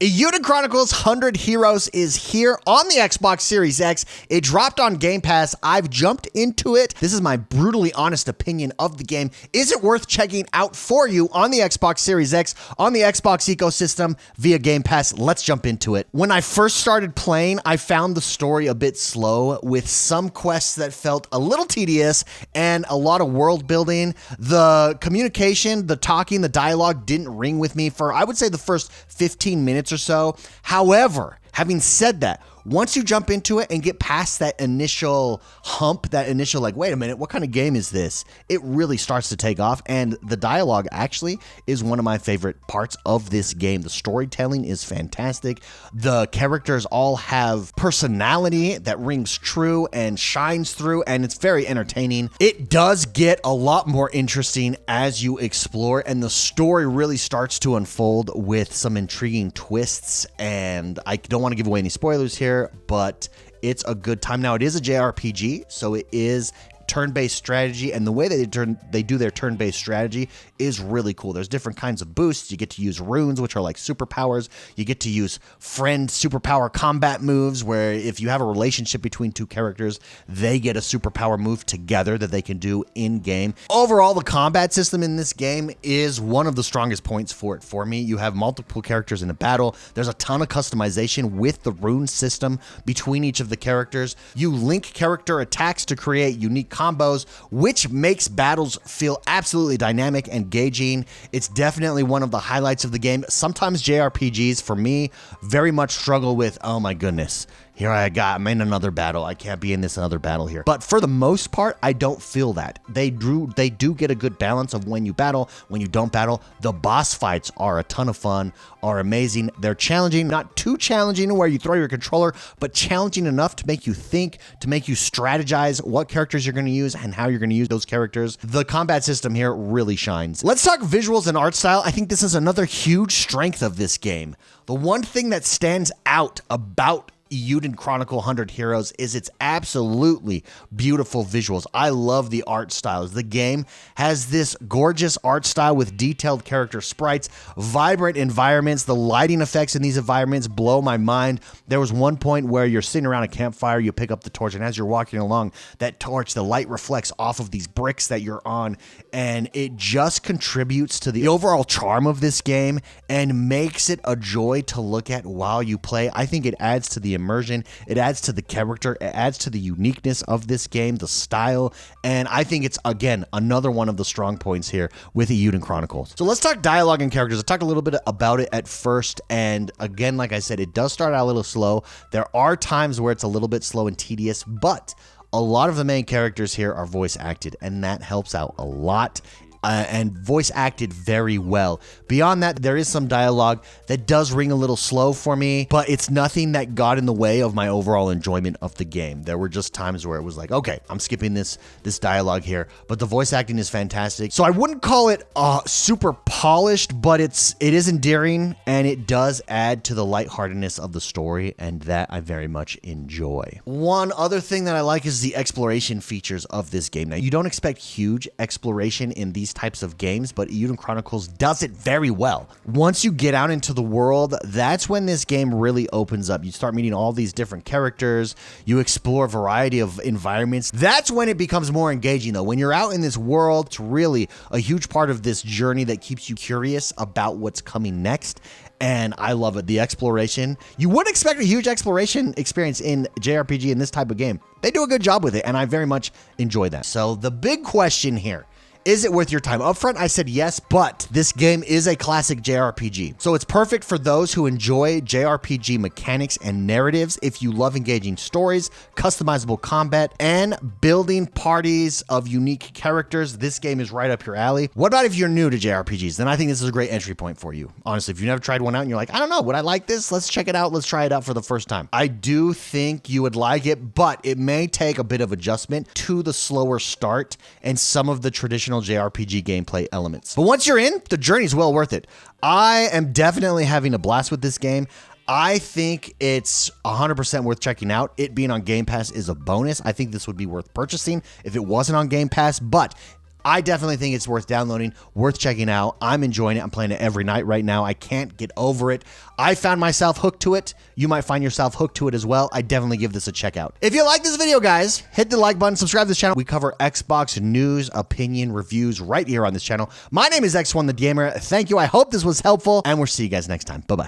Eiyuden Chronicle's 100 Heroes is here on the Xbox Series X. It dropped on Game Pass. I've jumped into it. This is my brutally honest opinion of the game. Is it worth checking out for you on the Xbox Series X, on the Xbox ecosystem via Game Pass? Let's jump into it. When I first started playing, I found the story a bit slow with some quests that felt a little tedious and a lot of world building. The communication, the talking, the dialogue didn't ring with me for, I would say, the first 15 minutes or so. However, having said that, once you jump into it and get past that initial hump, that initial like, wait a minute, what kind of game is this? It really starts to take off, and the dialogue actually is one of my favorite parts of this game. The storytelling is fantastic. The characters all have personality that rings true and shines through, and it's very entertaining. It does get a lot more interesting as you explore, and the story really starts to unfold with some intriguing twists, and I don't want to give away any spoilers here, but it's a good time. Now, it is a JRPG, so it is turn-based strategy, and the way that they do their turn-based strategy is really cool. There's different kinds of boosts. You get to use runes, which are like superpowers. You get to use friend superpower combat moves, where if you have a relationship between two characters, they get a superpower move together that they can do in-game. Overall, the combat system in this game is one of the strongest points for me. You have multiple characters in a battle. There's a ton of customization with the rune system between each of the characters. You link character attacks to create unique combos, which makes battles feel absolutely dynamic and engaging. It's definitely one of the highlights of the game. Sometimes JRPGs, for me, very much struggle with, oh my goodness, here I'm in another battle. I can't be in this another battle here. But for the most part, I don't feel that. They do get a good balance of when you battle, when you don't battle. The boss fights are a ton of fun, are amazing. They're challenging, not too challenging where you throw your controller, but challenging enough to make you think, to make you strategize what characters you're going to use and how you're going to use those characters. The combat system here really shines. Let's talk visuals and art style. I think this is another huge strength of this game. The one thing that stands out about Eiyuden Chronicle 100 Heroes is its absolutely beautiful visuals. I love the art styles. The game has this gorgeous art style with detailed character sprites, vibrant environments. The lighting effects in these environments blow my mind. There was one point where you're sitting around a campfire, you pick up the torch, and as you're walking along, that torch, the light reflects off of these bricks that you're on, and it just contributes to the overall charm of this game and makes it a joy to look at while you play. I think it adds to the immersion, it adds to the character, it adds to the uniqueness of this game, the style, and I think it's, again, another one of the strong points here with Eiyuden Chronicles. So let's talk dialogue and characters. I talked a little bit about it at first, and again, like I said, it does start out a little slow. There are times where it's a little bit slow and tedious, but a lot of the main characters here are voice acted, and that helps out a lot. And voice acted very well. Beyond that, there is some dialogue that does ring a little slow for me, but it's nothing that got in the way of my overall enjoyment of the game. There were just times where it was like, okay, I'm skipping this dialogue here, but the voice acting is fantastic. So I wouldn't call it super polished, but it is endearing, and it does add to the lightheartedness of the story, and that I very much enjoy. One other thing that I like is the exploration features of this game. Now, you don't expect huge exploration in these types of games, but Eiyuden Chronicles does it very well. Once you get out into the world, that's when this game really opens up. You start meeting all these different characters, you explore a variety of environments. That's when it becomes more engaging, though. When you're out in this world, it's really a huge part of this journey that keeps you curious about what's coming next. And I love it. The exploration. You wouldn't expect a huge exploration experience in JRPG in this type of game. They do a good job with it, and I very much enjoy that. So the big question here, is it worth your time? Up front, I said yes, but this game is a classic JRPG. So it's perfect for those who enjoy JRPG mechanics and narratives. If you love engaging stories, customizable combat, and building parties of unique characters, this game is right up your alley. What about if you're new to JRPGs? Then I think this is a great entry point for you. Honestly, if you've never tried one out and you're like, I don't know, would I like this? Let's check it out. Let's try it out for the first time. I do think you would like it, but it may take a bit of adjustment to the slower start and some of the traditional JRPG gameplay elements. But once you're in, the journey's well worth it. I am definitely having a blast with this game. I think it's 100% worth checking out. It being on Game Pass is a bonus. I think this would be worth purchasing if it wasn't on Game Pass, but I definitely think it's worth downloading, worth checking out. I'm enjoying it. I'm playing it every night right now. I can't get over it. I found myself hooked to it. You might find yourself hooked to it as well. I definitely give this a check out. If you like this video, guys, hit the like button, subscribe to this channel. We cover Xbox news, opinion, reviews right here on this channel. My name is X1 the Gamer. Thank you. I hope this was helpful, and we'll see you guys next time. Bye-bye.